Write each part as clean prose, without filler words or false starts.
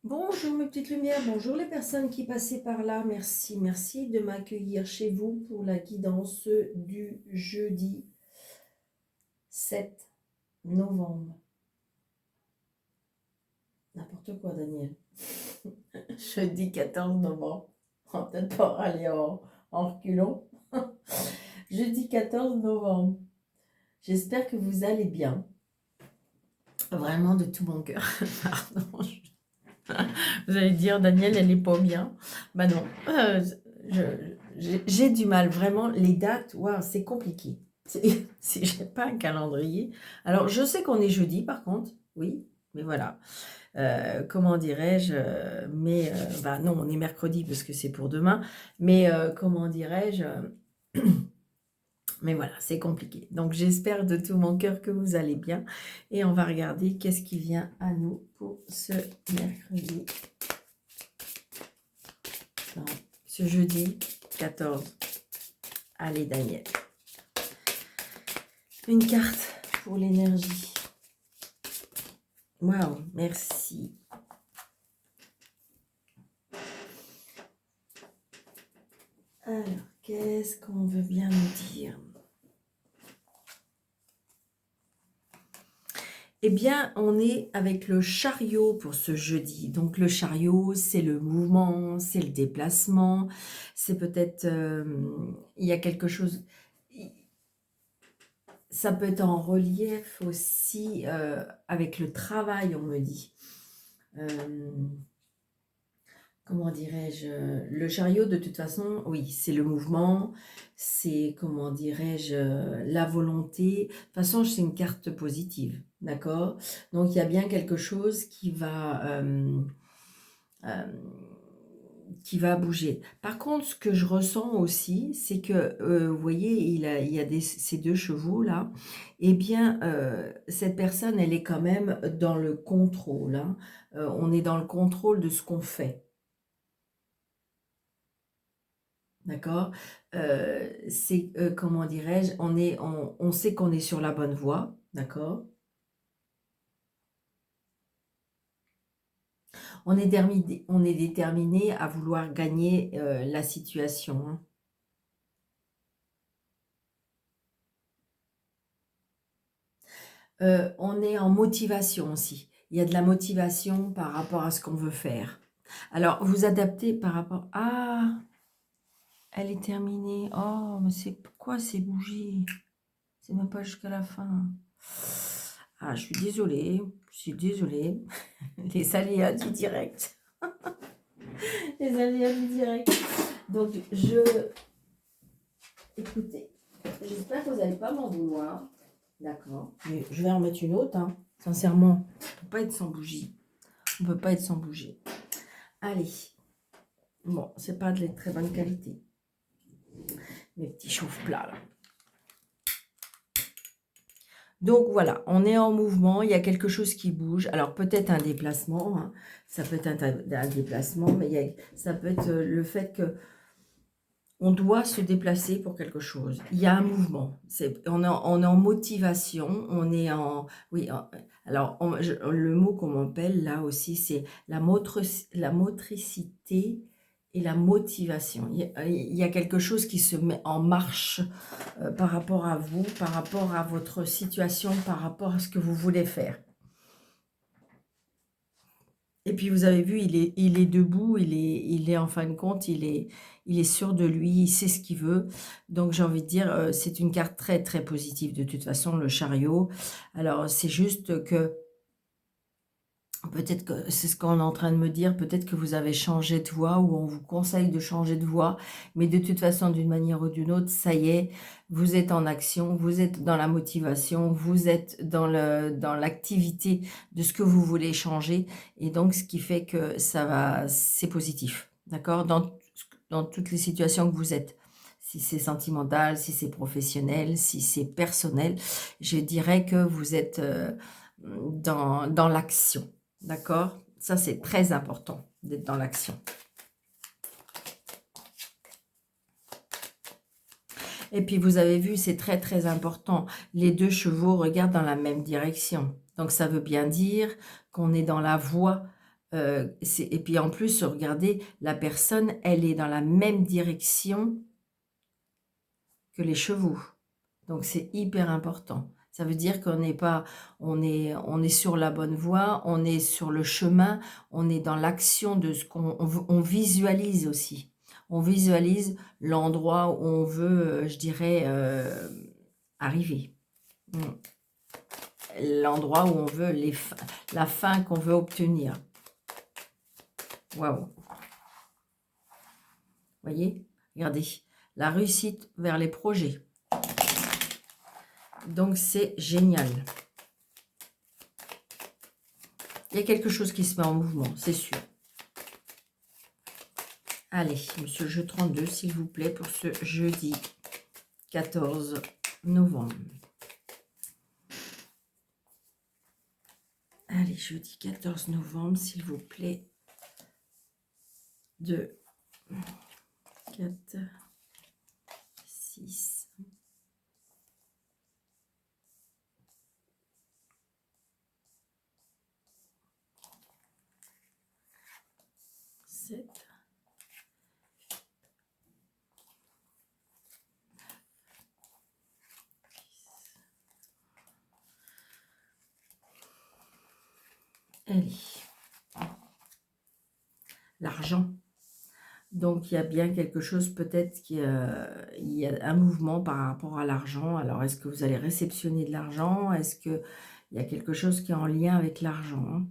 Bonjour mes petites lumières, bonjour les personnes qui passaient par là. Merci, merci de m'accueillir chez vous pour la guidance du jeudi 7 novembre. N'importe quoi, Daniel. Jeudi 14 novembre. On va peut-être pas aller en reculons. Jeudi 14 novembre. J'espère que vous allez bien. Vraiment de tout mon cœur. Pardon. Vous allez dire, Daniel, elle n'est pas bien. Bah non, j'ai du mal, vraiment. Les dates, waouh, c'est compliqué. Si j'ai pas un calendrier. Alors, je sais qu'on est jeudi, par contre, oui, mais voilà. Comment dirais-je, mais bah non, on est mercredi parce que c'est pour demain. Mais comment dirais-je, mais voilà, c'est compliqué. Donc, j'espère de tout mon cœur que vous allez bien. Et on va regarder qu'est-ce qui vient à nous pour ce mercredi. Non, ce jeudi 14. Allez, Daniel. Une carte pour l'énergie. Waouh, merci. Alors, qu'est-ce qu'on veut bien nous dire? Eh bien, on est avec le chariot pour ce jeudi. Donc, le chariot, c'est le mouvement, c'est le déplacement. C'est peut-être, il y a quelque chose... Ça peut être en relief aussi avec le travail, on me dit. Comment dirais-je, le chariot de toute façon, oui, c'est le mouvement, c'est, comment dirais-je, la volonté. De toute façon, c'est une carte positive, d'accord? Donc, il y a bien quelque chose qui va bouger. Par contre, ce que je ressens aussi, c'est que, vous voyez, il y a ces deux chevaux là, eh bien, cette personne, elle est quand même dans le contrôle, hein. On est dans le contrôle de ce qu'on fait. D'accord? C'est, comment dirais-je? On sait qu'on est sur la bonne voie, d'accord? On est déterminé à vouloir gagner, la situation, hein. On est en motivation aussi. Il y a de la motivation par rapport à ce qu'on veut faire. Alors, vous adaptez par rapport ah! Elle est terminée. Oh, mais c'est quoi ces bougies? C'est même pas jusqu'à la fin. Ah, je suis désolée, je suis désolée. Les aléas du direct. Les aléas du direct. Donc, écoutez, j'espère que vous n'allez pas m'en vouloir. D'accord. Mais je vais en mettre une autre, hein. Sincèrement, on ne peut pas être sans bougie. On ne peut pas être sans bougie. Allez. Bon, c'est pas de très bonne qualité. Mes petits chauffe-plats, là. Donc voilà, on est en mouvement, il y a quelque chose qui bouge. Alors peut-être un déplacement, hein. Ça peut être un déplacement, mais ça peut être le fait que on doit se déplacer pour quelque chose. Il y a un mouvement. On est en motivation, on est en... Oui, alors le mot qu'on m'appelle là aussi, c'est la motricité et la motivation. Il y a quelque chose qui se met en marche par rapport à vous, par rapport à votre situation, par rapport à ce que vous voulez faire. Et puis vous avez vu, il est debout, il est en fin de compte, il est sûr de lui, il sait ce qu'il veut. Donc j'ai envie de dire, c'est une carte très très positive de toute façon, le chariot. Alors c'est juste que peut-être que c'est ce qu'on est en train de me dire, peut-être que vous avez changé de voie ou on vous conseille de changer de voie, mais de toute façon, d'une manière ou d'une autre, ça y est, vous êtes en action, vous êtes dans la motivation, vous êtes dans l'activité de ce que vous voulez changer, et donc ce qui fait que c'est positif, d'accord, dans toutes les situations que vous êtes. Si c'est sentimental, si c'est professionnel, si c'est personnel, je dirais que vous êtes dans l'action. D'accord? Ça, c'est très important d'être dans l'action. Et puis, vous avez vu, c'est très, très important. Les deux chevaux regardent dans la même direction. Donc, ça veut bien dire qu'on est dans la voie Et puis en plus, regardez, la personne, elle est dans la même direction que les chevaux. Donc c'est hyper important. Ça veut dire qu'on n'est pas, on est sur la bonne voie, on est sur le chemin, on est dans l'action de ce on visualise aussi. On visualise l'endroit où on veut, je dirais, arriver. L'endroit où on veut, la fin qu'on veut obtenir. Waouh. Voyez, regardez, la réussite vers les projets. Donc, c'est génial. Il y a quelque chose qui se met en mouvement, c'est sûr. Allez, monsieur jeu 32, s'il vous plaît, pour ce jeudi 14 novembre. Allez, jeudi 14 novembre, s'il vous plaît. 2, 4, 6, 7, 10. Allez. L'argent. Donc, il y a bien quelque chose, peut-être qu'il y a un mouvement par rapport à l'argent. Alors, est-ce que vous allez réceptionner de l'argent? Est-ce qu'il y a quelque chose qui est en lien avec l'argent, hein?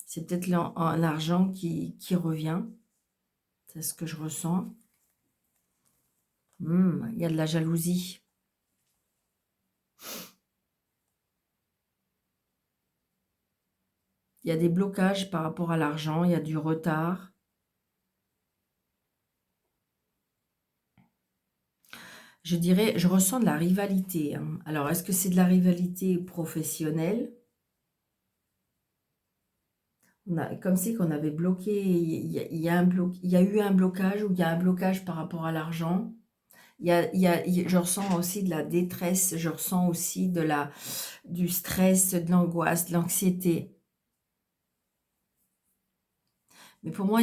C'est peut-être l'argent qui revient. C'est ce que je ressens. Il y a de la jalousie. Il y a des blocages par rapport à l'argent. Il y a du retard. Je dirais, je ressens de la rivalité, hein. Alors, est-ce que c'est de la rivalité professionnelle? Comme si qu'on avait bloqué, il y a eu un blocage, ou il y a un blocage par rapport à l'argent. Je ressens aussi de la détresse, je ressens aussi du stress, de l'angoisse, de l'anxiété. Mais pour moi,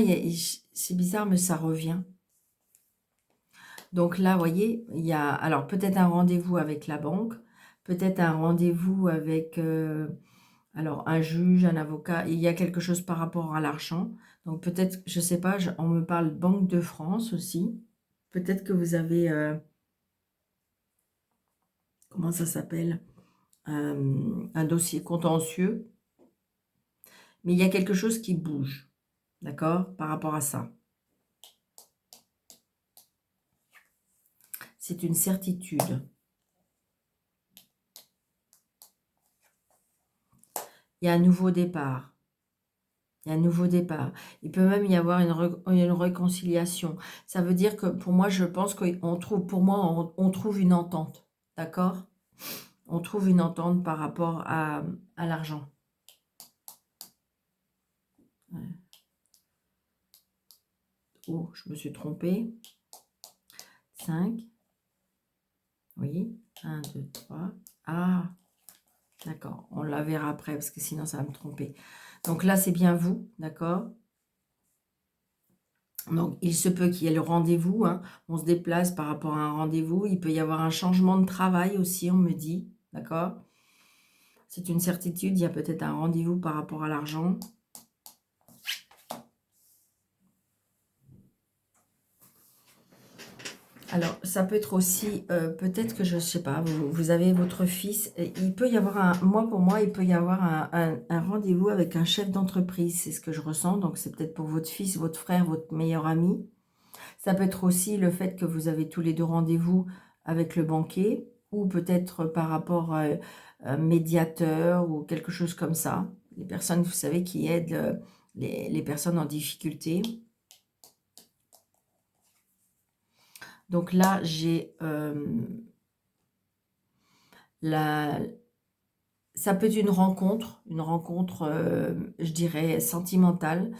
c'est bizarre, mais ça revient. Donc là, vous voyez, il y a alors peut-être un rendez-vous avec la banque, peut-être un rendez-vous avec alors un juge, un avocat. Il y a quelque chose par rapport à l'argent. Donc peut-être, je ne sais pas, on me parle Banque de France aussi. Peut-être que vous avez, comment ça s'appelle, un dossier contentieux. Mais il y a quelque chose qui bouge, d'accord, par rapport à ça. C'est une certitude. Il y a un nouveau départ. Il y a un nouveau départ. Il peut même y avoir une réconciliation. Ça veut dire que pour moi, je pense qu'on trouve, pour moi, on trouve une entente. D'accord? On trouve une entente par rapport à l'argent. Ouais. Oh, je me suis trompée. 5. Oui. 1, 2, 3. Ah, d'accord. On la verra après parce que sinon, ça va me tromper. Donc là, c'est bien vous, d'accord? Donc, il se peut qu'il y ait le rendez-vous, hein. On se déplace par rapport à un rendez-vous. Il peut y avoir un changement de travail aussi, on me dit, d'accord? C'est une certitude. Il y a peut-être un rendez-vous par rapport à l'argent. Alors, ça peut être aussi, peut-être que je ne sais pas, vous avez votre fils. Il peut y avoir pour moi, il peut y avoir un rendez-vous avec un chef d'entreprise. C'est ce que je ressens. Donc, c'est peut-être pour votre fils, votre frère, votre meilleur ami. Ça peut être aussi le fait que vous avez tous les deux rendez-vous avec le banquier, ou peut-être par rapport à médiateur ou quelque chose comme ça. Les personnes, vous savez, qui aident les personnes en difficulté. Donc là, j'ai ça peut être une rencontre, je dirais, sentimentale,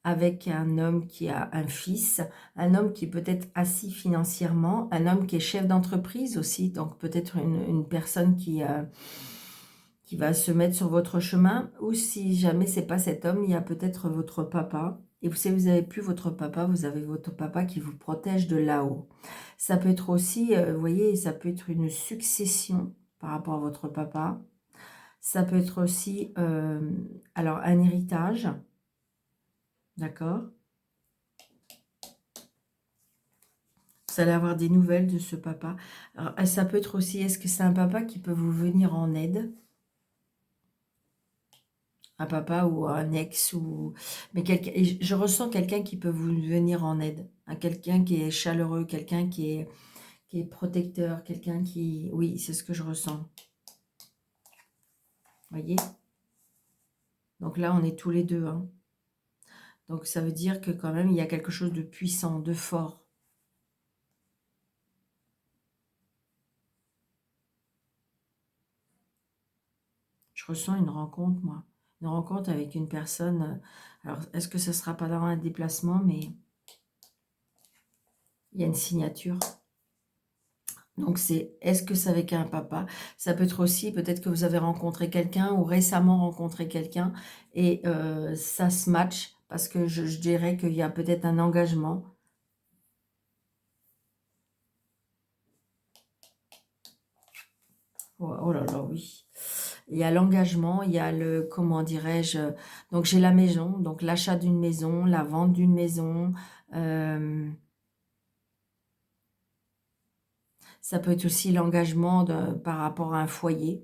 avec un homme qui a un fils, un homme qui peut être assis financièrement, un homme qui est chef d'entreprise aussi, donc peut-être une personne qui qui va se mettre sur votre chemin, ou si jamais c'est pas cet homme, il y a peut-être votre papa. Et vous savez, vous n'avez plus votre papa, vous avez votre papa qui vous protège de là-haut. Ça peut être aussi, vous voyez, ça peut être une succession par rapport à votre papa. Ça peut être aussi, alors, un héritage, d'accord? Vous allez avoir des nouvelles de ce papa. Alors, ça peut être aussi, est-ce que c'est un papa qui peut vous venir en aide? Un papa ou un ex, ou mais quelqu'un, je ressens quelqu'un qui peut vous venir en aide, quelqu'un qui est chaleureux, quelqu'un qui est protecteur, quelqu'un qui, oui, c'est ce que je ressens. Voyez, donc là on est tous les deux, hein. Donc ça veut dire que quand même il y a quelque chose de puissant, de fort. Je ressens une rencontre, moi, une rencontre avec une personne. Alors est-ce que ce sera pas dans un déplacement, mais il y a une signature. Donc, est-ce que c'est avec un papa? Ça peut être aussi, peut-être que vous avez rencontré quelqu'un ou récemment rencontré quelqu'un et ça se match parce que je dirais qu'il y a peut-être un engagement. Oh, oh là là, oui. Il y a l'engagement, il y a le, comment dirais-je, donc j'ai la maison, donc l'achat d'une maison, la vente d'une maison. euh, Ça peut être aussi l'engagement par rapport à un foyer.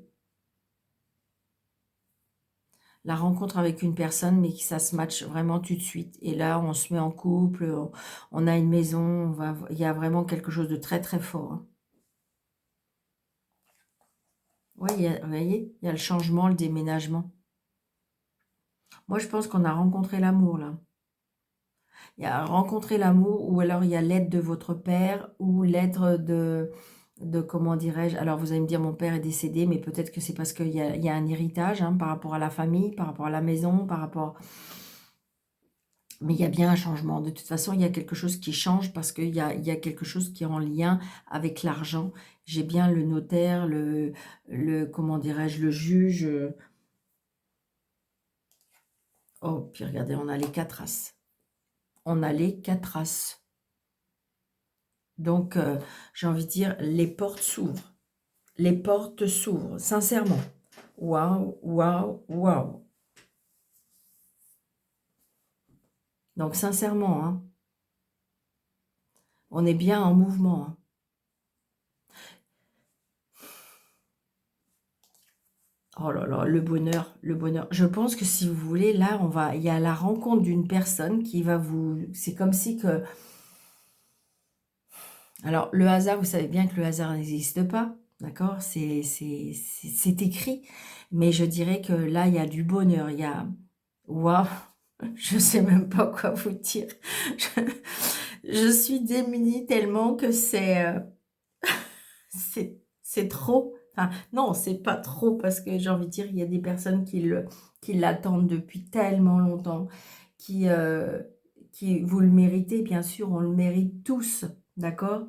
La rencontre avec une personne, mais que ça se match vraiment tout de suite. Et là, on se met en couple, on a une maison, il y a vraiment quelque chose de très très fort, hein. Oui, vous voyez, il y a le changement, le déménagement. Moi, je pense qu'on a rencontré l'amour, là. Il y a rencontré l'amour, ou alors il y a l'aide de votre père, ou l'aide de comment dirais-je, alors vous allez me dire, mon père est décédé, mais peut-être que c'est parce il y a un héritage, hein, par rapport à la famille, par rapport à la maison, par rapport... Mais il y a bien un changement. De toute façon, il y a quelque chose qui change parce il y a quelque chose qui est en lien avec l'argent. J'ai bien le notaire, comment dirais-je, le juge. Oh, puis regardez, on a les 4 as. On a les 4 as. Donc, j'ai envie de dire, les portes s'ouvrent. Les portes s'ouvrent, sincèrement. Waouh, waouh, waouh. Donc, sincèrement, hein, on est bien en mouvement, hein. Oh là là, le bonheur, le bonheur. Je pense que si vous voulez, là, il y a la rencontre d'une personne qui va vous... C'est comme si que... Alors, le hasard, vous savez bien que le hasard n'existe pas, d'accord? C'est écrit. Mais je dirais que là, il y a du bonheur. Il y a... Waouh, je sais même pas quoi vous dire. Je suis démunie tellement que c'est trop. Enfin, non, c'est pas trop parce que j'ai envie de dire, il y a des personnes qui l'attendent depuis tellement longtemps, qui, euh, vous le méritez, bien sûr, on le mérite tous, d'accord?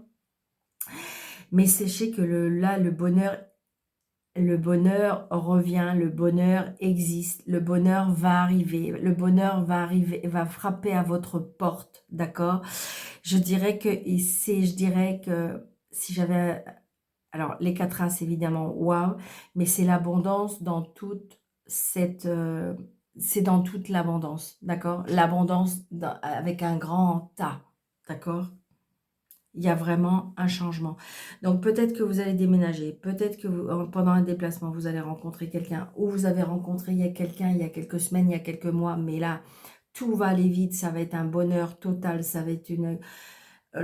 Mais sachez que là, le bonheur revient, le bonheur existe, le bonheur va arriver, va frapper à votre porte, d'accord? Je dirais que si j'avais... Alors, les 4 as, évidemment, waouh, mais c'est l'abondance dans toute c'est dans toute l'abondance, d'accord? L'abondance avec un grand A, d'accord? Il y a vraiment un changement. Donc, peut-être que vous allez déménager, peut-être que pendant un déplacement, vous allez rencontrer quelqu'un, ou vous avez rencontré il y a quelqu'un il y a quelques semaines, il y a quelques mois, mais là, tout va aller vite, ça va être un bonheur total, ça va être une...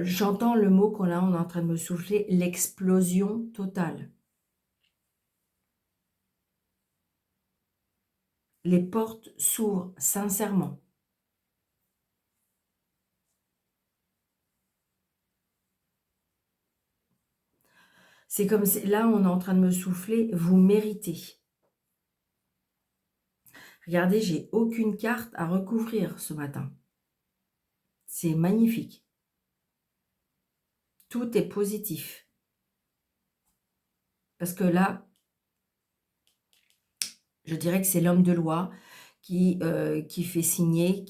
J'entends le mot on est en train de me souffler, l'explosion totale. Les portes s'ouvrent sincèrement. C'est comme si, là, on est en train de me souffler, vous méritez. Regardez, j'ai aucune carte à recouvrir ce matin. C'est magnifique. Tout est positif. Parce que là, Je dirais que c'est l'homme de loi qui fait signer,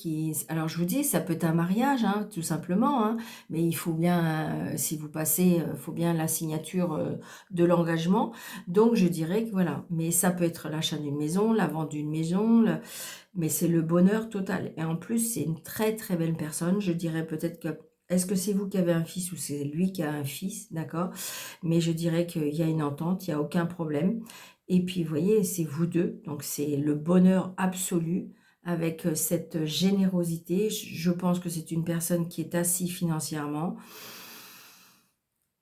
alors je vous dis, ça peut être un mariage, hein, tout simplement, hein, mais il faut bien, si vous passez, il faut bien la signature de l'engagement. Donc je dirais que voilà, mais ça peut être l'achat d'une maison, la vente d'une maison, mais c'est le bonheur total. Et en plus, c'est une très très belle personne. Je dirais peut-être que, est-ce que c'est vous qui avez un fils ou c'est lui qui a un fils, d'accord? Mais je dirais qu'il y a une entente, il n'y a aucun problème. Et puis, vous voyez, c'est vous deux, donc c'est le bonheur absolu avec cette générosité. Je pense que c'est une personne qui est assise financièrement.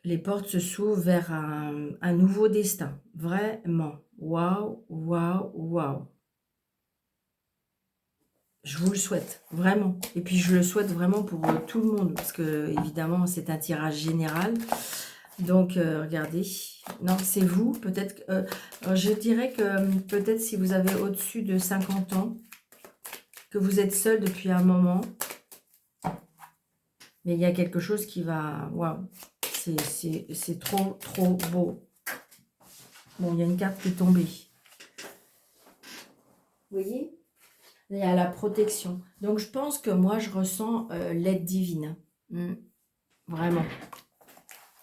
Les portes se s'ouvrent vers un nouveau destin, vraiment. Waouh, waouh, waouh. Je vous le souhaite, vraiment. Et puis, je le souhaite vraiment pour tout le monde, parce que, évidemment, c'est un tirage général. Donc, regardez. Non, c'est vous. Peut-être, je dirais que peut-être si vous avez au-dessus de 50 ans, que vous êtes seul depuis un moment, mais il y a quelque chose qui va... Waouh, c'est trop, trop beau. Bon, il y a une carte qui est tombée. Vous voyez? Il y a la protection. Donc, je pense que moi, je ressens l'aide divine. Vraiment.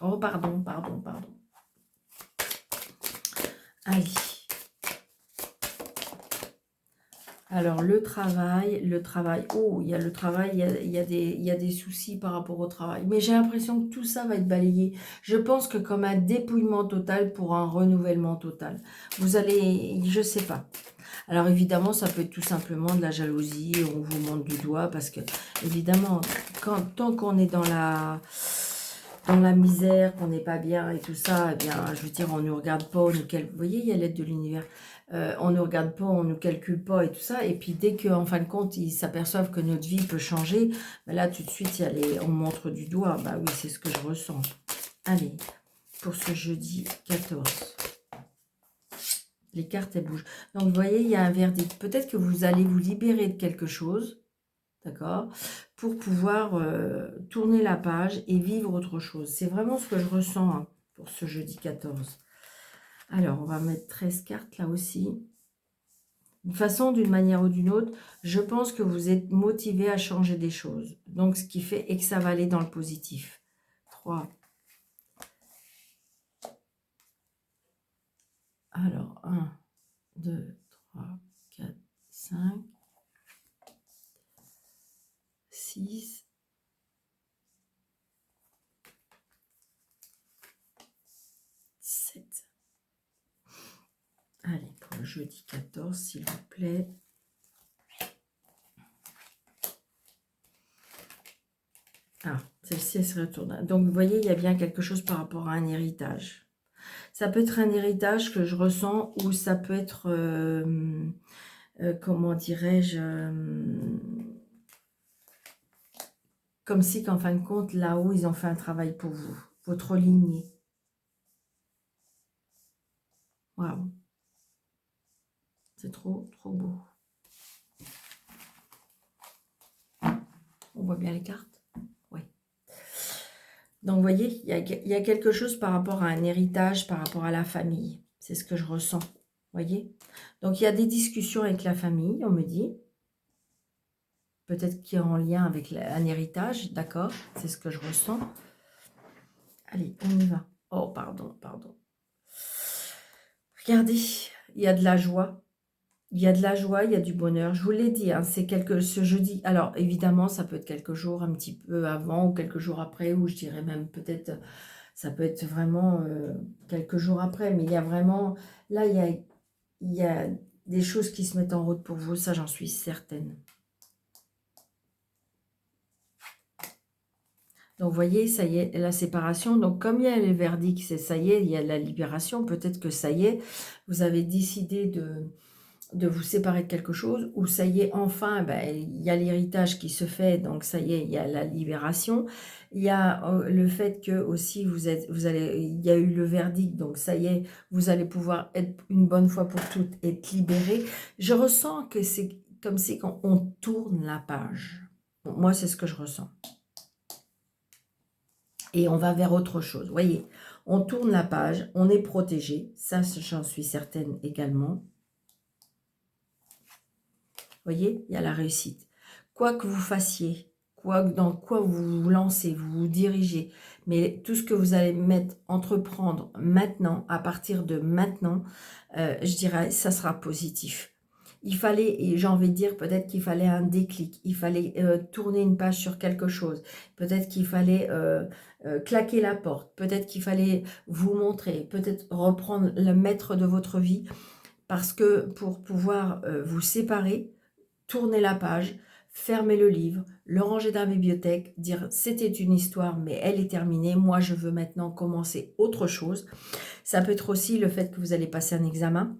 Oh, pardon, pardon, pardon. Allez. Alors, le travail, oh, il y a le travail, il y a des soucis par rapport au travail. Mais j'ai l'impression que tout ça va être balayé. Je pense que comme un dépouillement total pour un renouvellement total. Vous allez, je sais pas. Alors, évidemment, ça peut être tout simplement de la jalousie, on vous montre du doigt, parce que, évidemment, tant qu'on est dans la misère, qu'on n'est pas bien et tout ça, eh bien, je veux dire, on ne nous regarde pas, vous voyez, il y a l'aide de l'univers. On ne nous regarde pas, on ne nous calcule pas et tout ça. Et puis, dès qu'en fin de compte, ils s'aperçoivent que notre vie peut changer, ben là, tout de suite, on montre du doigt. Bah oui, c'est ce que je ressens. Allez, pour ce jeudi 14. Les cartes, elles bougent. Donc, vous voyez, il y a un verdict. Peut-être que vous allez vous libérer de quelque chose, d'accord, pour pouvoir tourner la page et vivre autre chose. C'est vraiment ce que je ressens hein, pour ce jeudi 14. Alors, on va mettre 13 cartes là aussi. De façon, d'une manière ou d'une autre, je pense que vous êtes motivé à changer des choses. Donc, ce qui fait et que ça va aller dans le positif. 3. Alors, 1, 2, 3, 4, 5, 6, 7. Allez, pour le jeudi 14, s'il vous plaît. Ah, celle-ci, elle se retourne. Donc, vous voyez, il y a bien quelque chose par rapport à un héritage. Ça peut être un héritage que je ressens ou ça peut être, comment dirais-je, comme si qu'en fin de compte, là-haut, ils ont fait un travail pour vous. Votre lignée. Waouh. C'est trop, trop beau. On voit bien les cartes? Oui. Donc, vous voyez, il y a quelque chose par rapport à un héritage, par rapport à la famille. C'est ce que je ressens. Vous voyez? Donc, il y a des discussions avec la famille, on me dit. Peut-être qu'il y a en lien avec un héritage, d'accord? C'est ce que je ressens. Allez, on y va. Oh, pardon, pardon. Regardez, il y a de la joie. Il y a de la joie, il y a du bonheur. Je vous l'ai dit, hein, c'est ce jeudi. Alors, évidemment, ça peut être quelques jours un petit peu avant ou quelques jours après, ou je dirais même peut-être, ça peut être vraiment quelques jours après. Mais il y a vraiment, là, il y a des choses qui se mettent en route pour vous, ça j'en suis certaine. Donc, vous voyez, ça y est, la séparation. Donc, comme il y a le verdict, c'est ça y est, il y a la libération. Peut-être que ça y est, vous avez décidé de vous séparer de quelque chose, ou ça y est, enfin, ben, il y a l'héritage qui se fait, donc ça y est, il y a la libération. Il y a le fait que aussi, il y a eu le verdict, donc ça y est, vous allez pouvoir être une bonne fois pour toutes, être libéré. Je ressens que c'est comme si on tourne la page. Bon, moi, c'est ce que je ressens. Et on va vers autre chose. Vous voyez, on tourne la page, on est protégé. Ça, j'en suis certaine également. voyez, il y a la réussite. Quoi que vous fassiez, dans quoi vous vous lancez, vous vous dirigez, mais tout ce que vous allez entreprendre maintenant, à partir de maintenant, je dirais, ça sera positif. Il fallait, et j'ai envie de dire, peut-être qu'il fallait un déclic, il fallait tourner une page sur quelque chose, peut-être qu'il fallait claquer la porte, peut-être qu'il fallait vous montrer, peut-être reprendre le maître de votre vie, parce que pour pouvoir vous séparer, tourner la page, fermer le livre, le ranger dans la bibliothèque, dire c'était une histoire mais elle est terminée, moi je veux maintenant commencer autre chose. Ça peut être aussi le fait que vous allez passer un examen.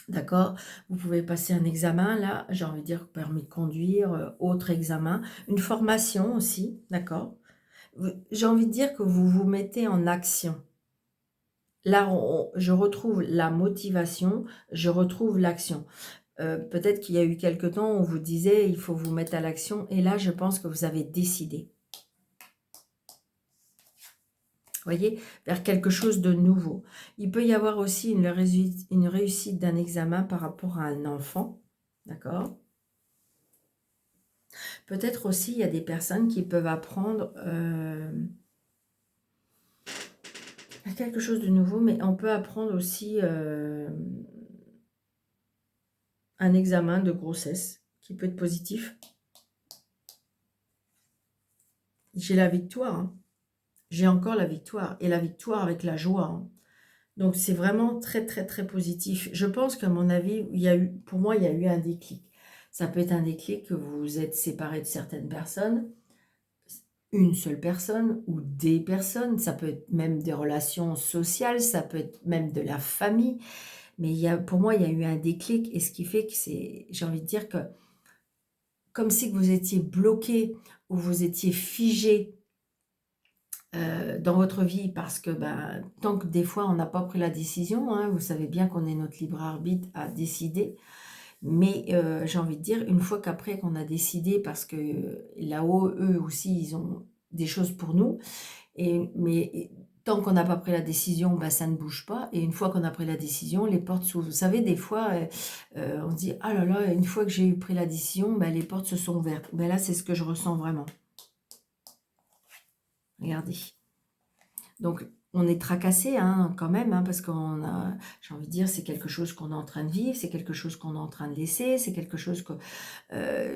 D'accord, vous pouvez passer un examen, là, j'ai envie de dire permis de conduire, autre examen, une formation aussi, d'accord. J'ai envie de dire que vous vous mettez en action. Là, je retrouve la motivation, je retrouve l'action. Peut-être qu'il y a eu quelque temps où on vous disait il faut vous mettre à l'action, et là, je pense que vous avez décidé. Voyez, vers quelque chose de nouveau. Il peut y avoir aussi une réussite d'un examen par rapport à un enfant, d'accord. Peut-être aussi, il y a des personnes qui peuvent apprendre à quelque chose de nouveau, mais on peut apprendre aussi un examen de grossesse qui peut être positif. J'ai la victoire, hein. J'ai encore la victoire, et la victoire avec la joie, hein. Donc, c'est vraiment très, très, très positif. Je pense qu'à mon avis, pour moi, il y a eu un déclic. Ça peut être un déclic que vous vous êtes séparé de certaines personnes, une seule personne ou des personnes. Ça peut être même des relations sociales, ça peut être même de la famille. Mais pour moi, il y a eu un déclic. Et ce qui fait que j'ai envie de dire que, comme si vous étiez bloqué ou vous étiez figé dans votre vie, parce que tant que des fois on n'a pas pris la décision, hein, vous savez bien qu'on est notre libre arbitre à décider, mais j'ai envie de dire, une fois qu'après qu'on a décidé, parce que là-haut, eux aussi, ils ont des choses pour nous, mais tant qu'on n'a pas pris la décision, ça ne bouge pas, et une fois qu'on a pris la décision, les portes s'ouvrent. Vous savez, des fois, on se dit, ah là là, une fois que j'ai pris la décision, les portes se sont ouvertes. Là, c'est ce que je ressens vraiment. Regardez. Donc, on est tracassé hein, quand même, hein, parce qu'on a, j'ai envie de dire, c'est quelque chose qu'on est en train de vivre, c'est quelque chose qu'on est en train de laisser, c'est quelque chose que...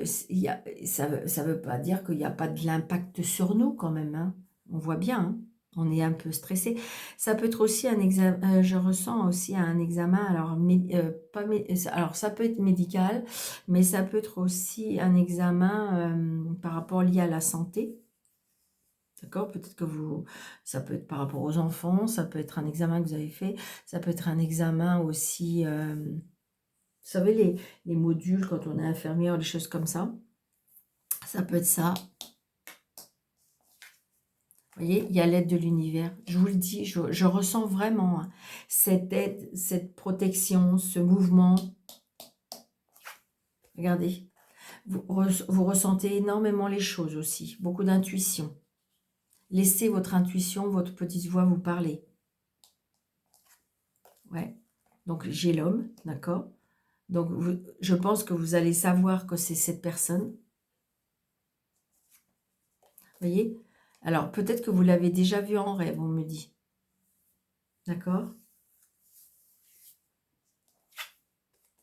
ça veut pas dire qu'il n'y a pas de l'impact sur nous quand même, hein. On voit bien, hein, on est un peu stressé. Ça peut être aussi un examen, je ressens aussi un examen, alors, alors ça peut être médical, mais ça peut être aussi un examen par rapport lié à la santé. D'accord? Peut-être que ça peut être par rapport aux enfants, ça peut être un examen que vous avez fait, ça peut être un examen aussi, vous savez, les modules quand on est infirmière, des choses comme ça. Ça peut être ça. Vous voyez, il y a l'aide de l'univers. Je vous le dis, je ressens vraiment hein, cette aide, cette protection, ce mouvement. Regardez, vous ressentez énormément les choses aussi, beaucoup d'intuition. Laissez votre intuition, votre petite voix vous parler. Ouais. Donc, j'ai l'homme, d'accord? Donc, je pense que vous allez savoir que c'est cette personne. Vous voyez? Alors, peut-être que vous l'avez déjà vu en rêve, on me dit. D'accord?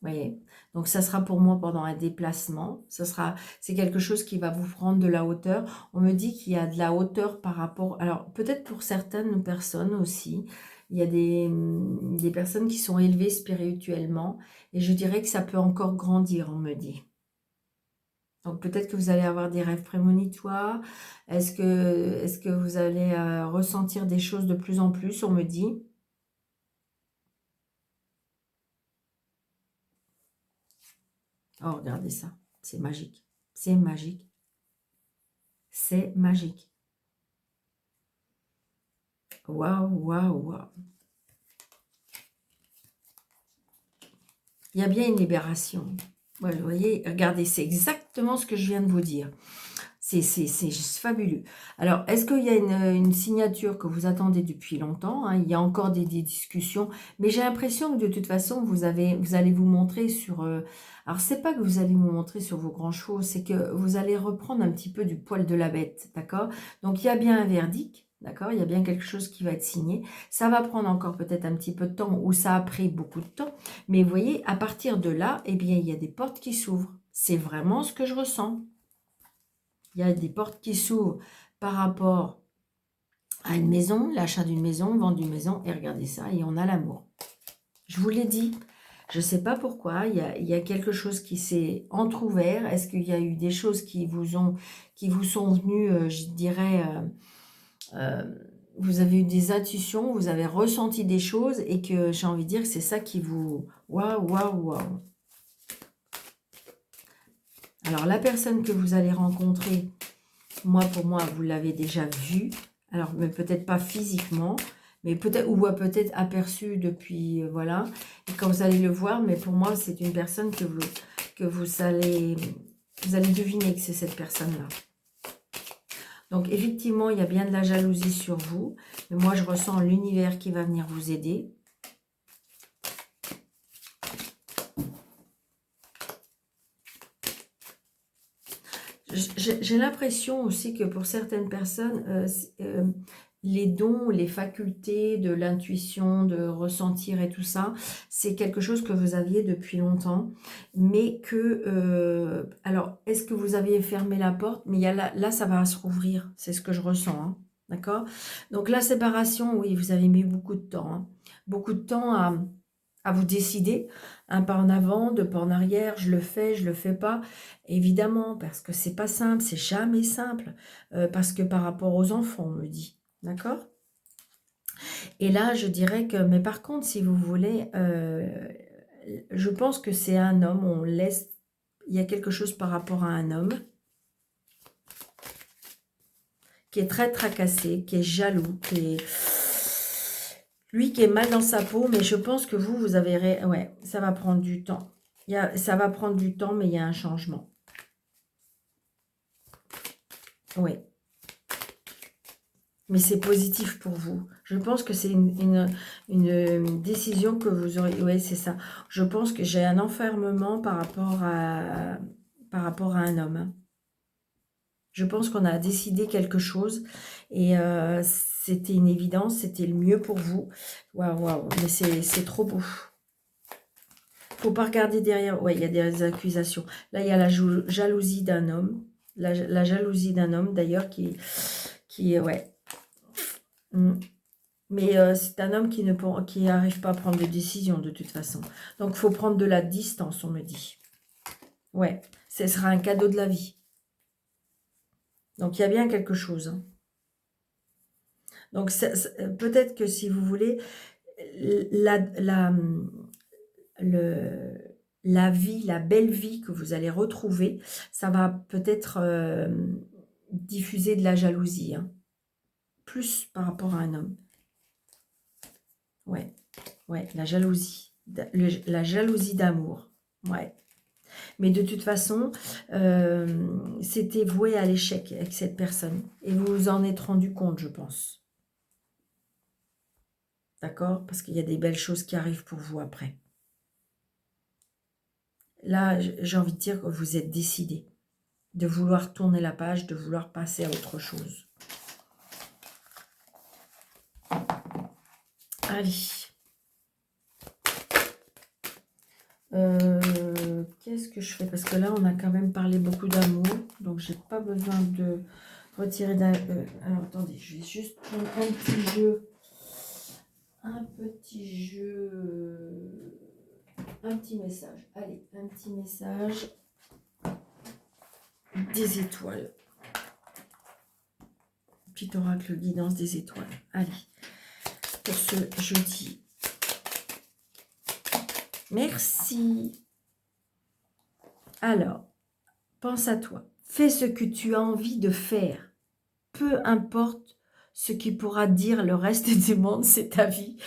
Vous voyez? Donc, ça sera pour moi pendant un déplacement. C'est quelque chose qui va vous prendre de la hauteur. On me dit qu'il y a de la hauteur par rapport... Alors, peut-être pour certaines personnes aussi, il y a des personnes qui sont élevées spirituellement. Et je dirais que ça peut encore grandir, on me dit. Donc peut-être que vous allez avoir des rêves prémonitoires. Est-ce que vous allez ressentir des choses de plus en plus, on me dit. Oh, regardez ça. C'est magique. C'est magique. C'est magique. Waouh, waouh, waouh. Il y a bien une libération. Ouais, vous voyez, regardez, c'est exactement ce que je viens de vous dire. C'est juste fabuleux. Alors, est-ce qu'il y a une signature que vous attendez depuis longtemps, hein? Il y a encore des discussions, mais j'ai l'impression que de toute façon, vous allez vous montrer sur... alors, c'est pas que vous allez vous montrer sur vos grands chevaux, c'est que vous allez reprendre un petit peu du poil de la bête, d'accord? Donc, il y a bien un verdict, d'accord? Il y a bien quelque chose qui va être signé. Ça va prendre encore peut-être un petit peu de temps, ou ça a pris beaucoup de temps, mais vous voyez, à partir de là, eh bien, il y a des portes qui s'ouvrent. C'est vraiment ce que je ressens. Il y a des portes qui s'ouvrent par rapport à une maison, l'achat d'une maison, vendre d'une maison, et regardez ça, et on a l'amour. Je vous l'ai dit, je ne sais pas pourquoi, il y a quelque chose qui s'est entrouvert. Est-ce qu'il y a eu des choses qui vous sont venues, je dirais, vous avez eu des intuitions, vous avez ressenti des choses, et que j'ai envie de dire que c'est ça qui vous... Waouh, waouh, waouh. Alors, la personne que vous allez rencontrer, pour moi, vous l'avez déjà vu. Alors, mais peut-être pas physiquement, mais peut-être, ou peut-être aperçu depuis, voilà. Et quand vous allez le voir, mais pour moi, c'est une personne que vous allez deviner que c'est cette personne-là. Donc, effectivement, il y a bien de la jalousie sur vous. Mais moi, je ressens l'univers qui va venir vous aider. J'ai l'impression aussi que pour certaines personnes, les dons, les facultés de l'intuition, de ressentir et tout ça, c'est quelque chose que vous aviez depuis longtemps, mais que... alors, est-ce que vous aviez fermé la porte? Mais il y a là, ça va se rouvrir, c'est ce que je ressens, hein, d'accord? Donc la séparation, oui, vous avez mis beaucoup de temps, hein, beaucoup de temps à vous décider, un pas en avant, deux pas en arrière, je le fais pas, évidemment, parce que c'est pas simple, c'est jamais simple, parce que par rapport aux enfants, on me dit, d'accord? Et là, je dirais que, mais par contre, si vous voulez, je pense que c'est un homme, on laisse, il y a quelque chose par rapport à un homme, qui est très tracassé, qui est jaloux, lui qui est mal dans sa peau, mais je pense que vous avez... Ouais, ça va prendre du temps. Ça va prendre du temps, mais il y a un changement. Oui. Mais c'est positif pour vous. Je pense que c'est une décision que vous aurez... Oui, c'est ça. Je pense que j'ai un enfermement par rapport à un homme. Je pense qu'on a décidé quelque chose et c'était une évidence, c'était le mieux pour vous. Waouh, waouh, mais c'est trop beau. Faut pas regarder derrière. Ouais, il y a des accusations. Là, il y a la jalousie d'un homme. La jalousie d'un homme, d'ailleurs, qui est... Ouais. Mais c'est un homme qui n'arrive pas à prendre de décision, de toute façon. Donc, il faut prendre de la distance, on me dit. Ouais, ce sera un cadeau de la vie. Donc, il y a bien quelque chose. Hein. Donc, peut-être que si vous voulez, la vie, la belle vie que vous allez retrouver, ça va peut-être diffuser de la jalousie. Hein. Plus par rapport à un homme. Ouais, ouais, la jalousie. La jalousie d'amour. Ouais. Mais de toute façon, c'était voué à l'échec avec cette personne. Et vous vous en êtes rendu compte, je pense. D'accord? Parce qu'il y a des belles choses qui arrivent pour vous après. Là, j'ai envie de dire que vous êtes décidé de vouloir tourner la page, de vouloir passer à autre chose. Allez. Qu'est-ce que je fais? Parce que là, on a quand même parlé beaucoup d'amour. Donc, j'ai pas besoin de retirer d'un... alors, attendez, je vais juste prendre un petit jeu. Un petit jeu... Un petit message. Allez, un petit message. Des étoiles. Petit oracle guidance des étoiles. Allez, pour ce jeudi. Merci. Alors, pense à toi. Fais ce que tu as envie de faire. Peu importe ce qui pourra dire le reste du monde, c'est ta vie.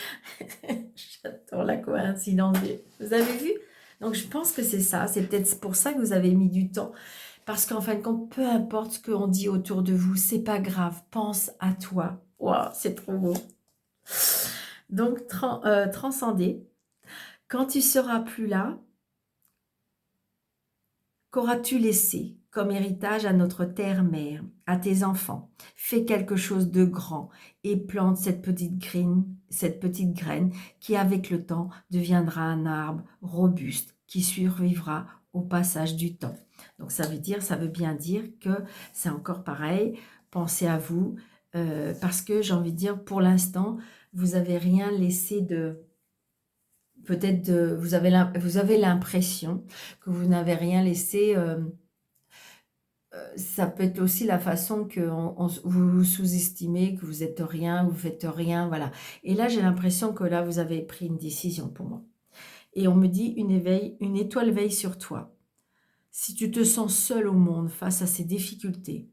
J'adore la coïncidence. Vous avez vu? Donc, je pense que c'est ça. C'est peut-être pour ça que vous avez mis du temps. Parce qu'en fin de compte, peu importe ce qu'on dit autour de vous, c'est pas grave. Pense à toi. Waouh, c'est trop beau. Donc, transcender. Quand tu seras plus là, qu'auras-tu laissé comme héritage à notre terre-mère, à tes enfants? Fais quelque chose de grand et plante cette petite graine qui, avec le temps, deviendra un arbre robuste qui survivra au passage du temps. Donc, ça veut bien dire que c'est encore pareil. Pensez à vous, parce que j'ai envie de dire, pour l'instant, vous n'avez rien laissé de... Peut-être vous avez l'impression que vous n'avez rien laissé. Ça peut être aussi la façon que vous vous sous-estimez, que vous êtes rien, vous faites rien, voilà. Et là, j'ai l'impression que là, vous avez pris une décision pour moi. Et on me dit une étoile veille sur toi. Si tu te sens seul au monde face à ces difficultés,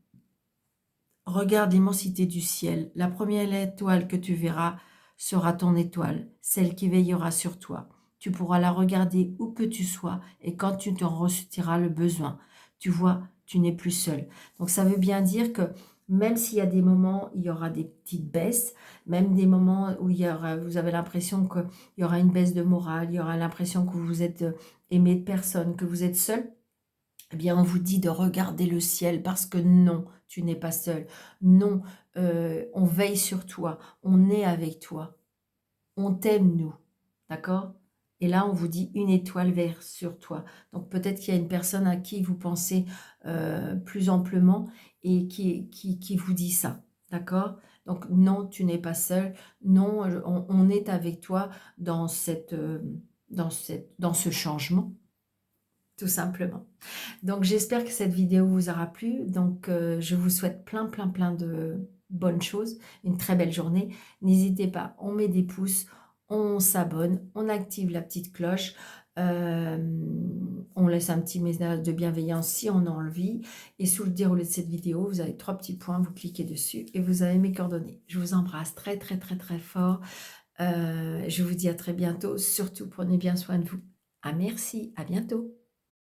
regarde l'immensité du ciel. La première étoile que tu verras sera ton étoile, celle qui veillera sur toi. Tu pourras la regarder où que tu sois et quand tu t'en ressentiras le besoin. Tu vois, tu n'es plus seul. Donc ça veut bien dire que même s'il y a des moments, il y aura des petites baisses, même des moments où vous avez l'impression qu'il y aura une baisse de morale, il y aura l'impression que vous êtes aimé de personne, que vous êtes seul, eh bien, on vous dit de regarder le ciel parce que non, tu n'es pas seul. Non, on veille sur toi, on est avec toi, on t'aime, nous. D'accord? Et là, on vous dit une étoile verte sur toi. Donc, peut-être qu'il y a une personne à qui vous pensez plus amplement et qui vous dit ça. D'accord? Donc, non, tu n'es pas seul. Non, on est avec toi dans dans ce changement, tout simplement. Donc, j'espère que cette vidéo vous aura plu. Donc, je vous souhaite plein de bonnes choses, une très belle journée. N'hésitez pas, on met des pouces, on s'abonne, on active la petite cloche, euh, on laisse un petit message de bienveillance si on a envie. Et sous le déroulé de cette vidéo, vous avez 3 petits points, vous cliquez dessus et vous avez mes coordonnées. Je vous embrasse très fort. Je vous dis à très bientôt. Surtout, prenez bien soin de vous. Ah, merci, à bientôt.